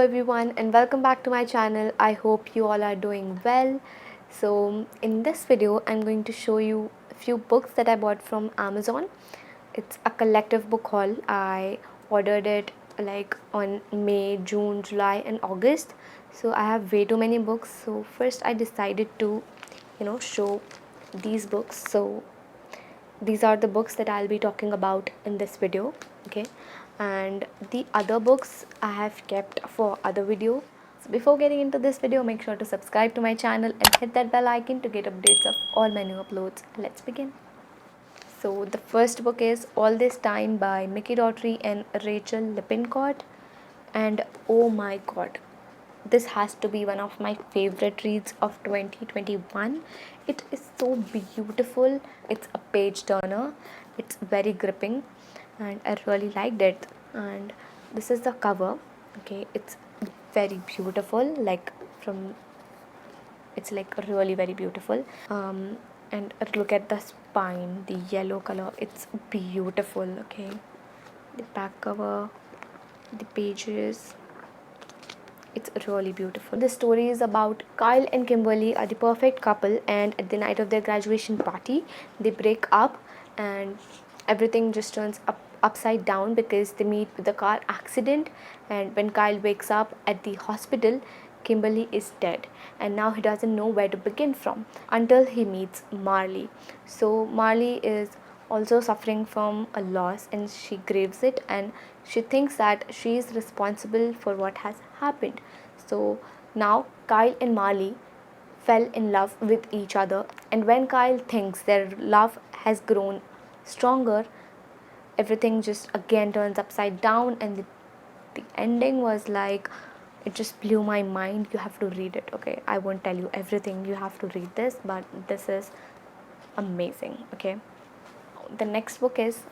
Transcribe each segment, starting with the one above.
everyone and welcome back to my channel. I hope you all are doing well. So in this video I'm going to show you a few books that I bought from Amazon. It's a collective book haul. I ordered it like on May, June, July and August. So I have way too many books. So first I decided to show these books. So these are the books that I'll be talking about in this video, okay, and the other books I have kept for other video. So before getting into this video, make sure to subscribe to my channel and hit that bell icon to get updates of all my new uploads. Let's begin. So the first book is All This Time by Mickey Daughtry and Rachel Lippincott, and oh my god, this has to be one of my favorite reads of 2021. It is so beautiful. It's a page turner. It's very gripping and I really liked it. And this is the cover. Okay, it's very beautiful, like from it's like really very beautiful. And look at the spine, the yellow color, it's beautiful. Okay, the back cover, the pages, it's really beautiful. The story is about Kyle and Kimberly are the perfect couple, and at the night of their graduation party they break up and everything just turns upside down because they meet with a car accident. And when Kyle wakes up at the hospital, Kimberly is dead, and now he doesn't know where to begin from until he meets Marley. So Marley is also suffering from a loss and she grieves it, and she thinks that she is responsible for what has happened. So now Kyle and Marley fell in love with each other, and when Kyle thinks their love has grown stronger, everything just again turns upside down. And the ending was like, it just blew my mind. You have to read it. Okay, I won't tell you everything, you have to read this, but this is amazing. Okay, the next book is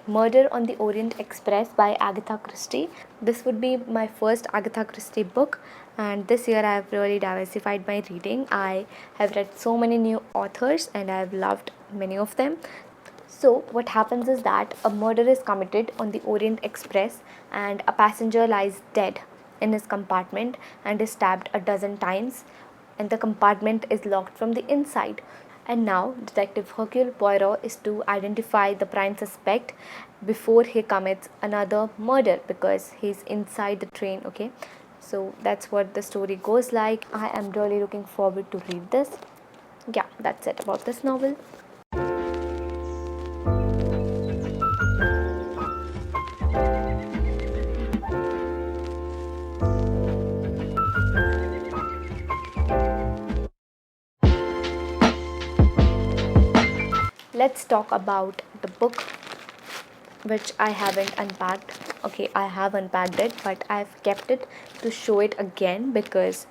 Murder on the Orient Express by Agatha Christie. This would be my first Agatha Christie book, and this year I have really diversified my reading. I have read so many new authors and I have loved many of them. So what happens is that a murder is committed on the Orient Express and a passenger lies dead in his compartment and is stabbed a dozen times, and the compartment is locked from the inside. And now Detective Hercule Poirot is to identify the prime suspect before he commits another murder because he's inside the train. Okay, so that's what the story goes like. I am really looking forward to read this. Yeah, that's it about this novel. Let's talk about the book which I haven't unpacked. Okay, I have unpacked it, but I've kept it to show it again because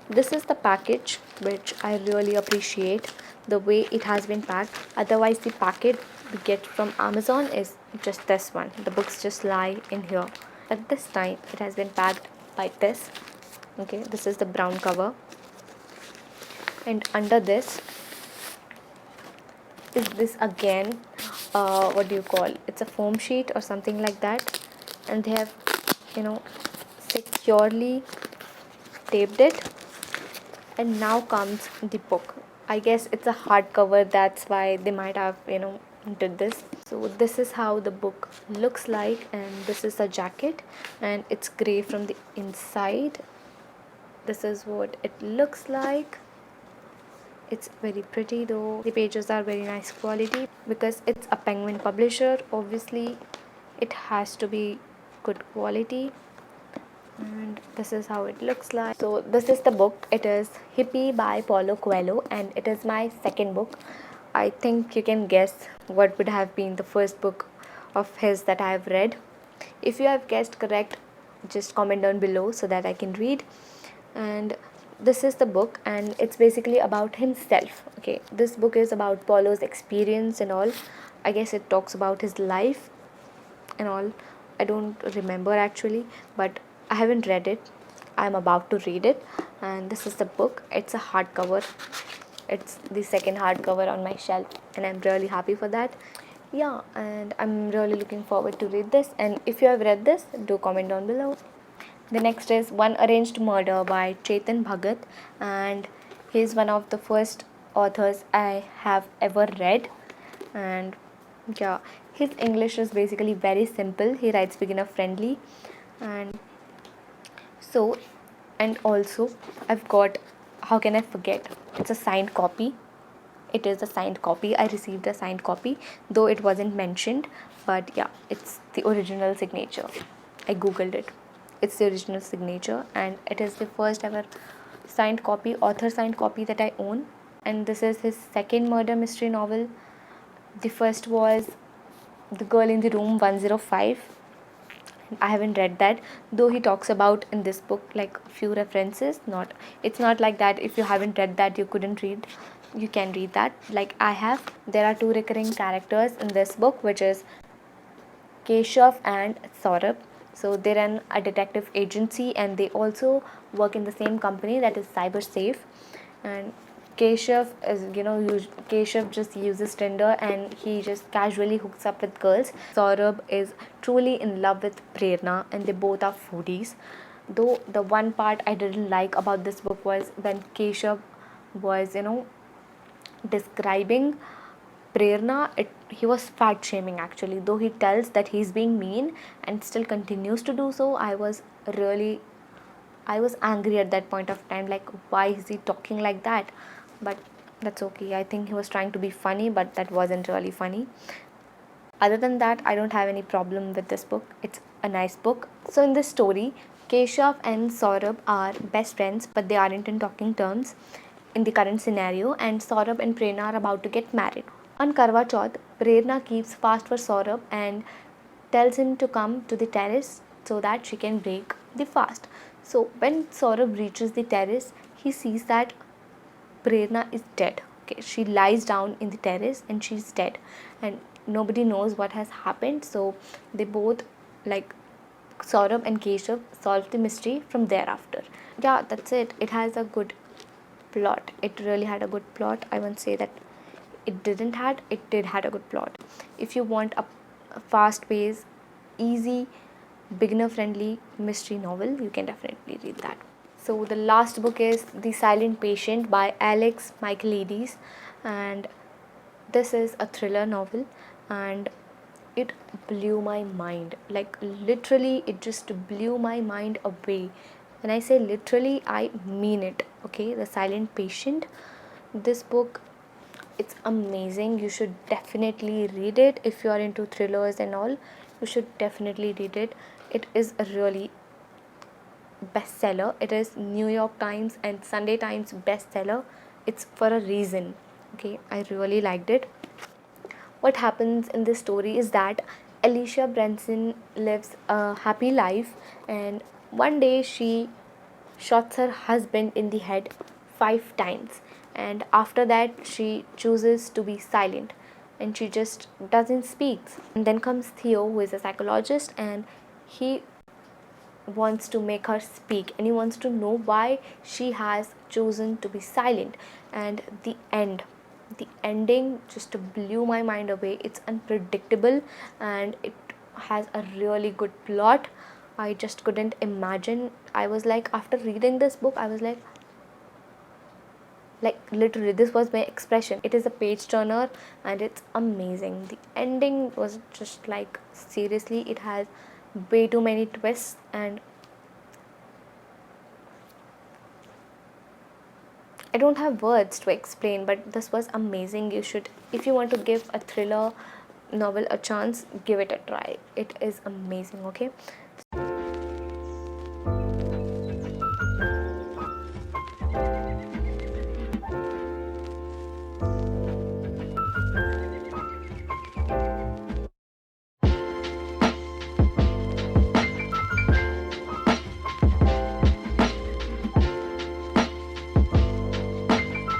this is the package which I really appreciate the way it has been packed. Otherwise, the packet we get from Amazon is just this one. The books just lie in here. At this time, it has been packed by this. Okay, this is the brown cover, and under this is this again, what do you call, it's a foam sheet or something like that, and they have securely taped it. And now comes the book. I guess it's a hardcover, that's why they might have did this. So this is how the book looks like, and this is the jacket, and it's gray from the inside. This is what it looks like. It's very pretty though. The pages are very nice quality because it's a Penguin publisher. Obviously, it has to be good quality. And this is how it looks like. So this is the book. It is Hippie by Paulo Coelho, and it is my second book. I think you can guess what would have been the first book of his that I have read. If you have guessed correct, just comment down below so that I can read. And this is the book, and it's basically about himself. Okay, this book is about Paulo's experience and all. I guess it talks about his life and all. I don't remember actually, but I haven't read it. I'm about to read it, and this is the book. It's a hardcover. It's the second hardcover on my shelf, and I'm really happy for that. Yeah, and I'm really looking forward to read this. And if you have read this, do comment down below. The next is One Arranged Murder by Chetan Bhagat, and he's one of the first authors I have ever read. And yeah, his English is basically very simple. He writes beginner friendly, and so, and also I've got, how can I forget? It's a signed copy. It is a signed copy. I received a signed copy, though it wasn't mentioned, but yeah, it's the original signature. I googled it. It's the original signature, and it is the first ever signed copy, author signed copy that I own. And this is his second murder mystery novel. The first was The Girl in the Room 105. I haven't read that, though he talks about in this book like a few references. Not, it's not like that if you haven't read that you couldn't read. You can read that like I have. There are two recurring characters in this book, which is Keshav and Saurabh. So they run a detective agency and they also work in the same company, that is CyberSafe. And Keshav is, Keshav just uses Tinder and he just casually hooks up with girls. Saurabh is truly in love with Prerna and they both are foodies. Though the one part I didn't like about this book was when Keshav was, describing Prerna, he was fat shaming actually, though he tells that he's being mean and still continues to do so. I was angry at that point of time, like, why is he talking like that? But that's okay. I think he was trying to be funny, but that wasn't really funny. Other than that, I don't have any problem with this book. It's a nice book. So in this story, Keshav and Saurabh are best friends, but they aren't in talking terms in the current scenario, and Saurabh and Prerna are about to get married. On Karwa Chauth, Prerna keeps fast for Saurabh and tells him to come to the terrace so that she can break the fast. So when Saurabh reaches the terrace, he sees that Prerna is dead. Okay, she lies down in the terrace and she's dead, and nobody knows what has happened. So they both, like, Saurabh and Keshav, solve the mystery from thereafter. Yeah, that's it. It has a good plot. It really had a good plot. I won't say that it did had a good plot. If you want a fast paced, easy, beginner friendly mystery novel, you can definitely read that. So the last book is The Silent Patient by Alex Michaelides, and this is a thriller novel, and it blew my mind. Like, literally, it just blew my mind away. When I say literally, I mean it. Okay, The Silent Patient. This book, it's amazing. You should definitely read it if you are into thrillers and all. You should definitely read it. It is a really bestseller. It is New York Times and Sunday Times bestseller. It's for a reason. Okay, I really liked it. What happens in this story is that Alicia Branson lives a happy life, and one day she shots her husband in the head 5 times, and after that she chooses to be silent and she just doesn't speak. And then comes Theo, who is a psychologist, and he wants to make her speak and he wants to know why she has chosen to be silent. And the ending just blew my mind away. It's unpredictable and it has a really good plot. I just couldn't imagine. I was like, after reading this book, I was like literally, this was my expression. It is a page turner and it's amazing. The ending was just like, seriously, it has way too many twists, and I don't have words to explain, but this was amazing. You should, if you want to give a thriller novel a chance, give it a try. It is amazing. Okay,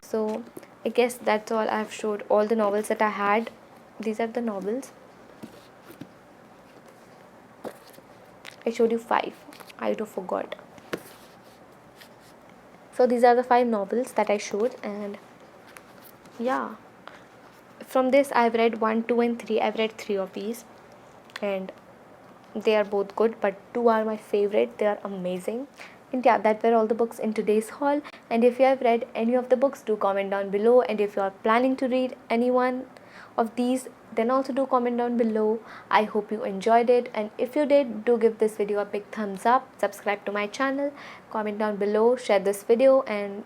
so I guess that's all. I've showed all the novels that I had. These are the novels. I showed you 5. I too forgot. So these are the 5 novels that I showed, and yeah, from this I've read 1, 2 and 3. I've read 3 of these, and They are both good, but two are my favorite. They are amazing. And yeah, that were all the books in today's haul. And if you have read any of the books, do comment down below. And if you are planning to read any one of these, then also do comment down below. I hope you enjoyed it, and if you did, do give this video a big thumbs up, subscribe to my channel, comment down below, share this video, and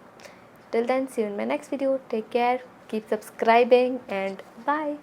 till then, see you in my next video. Take care, keep subscribing, and bye.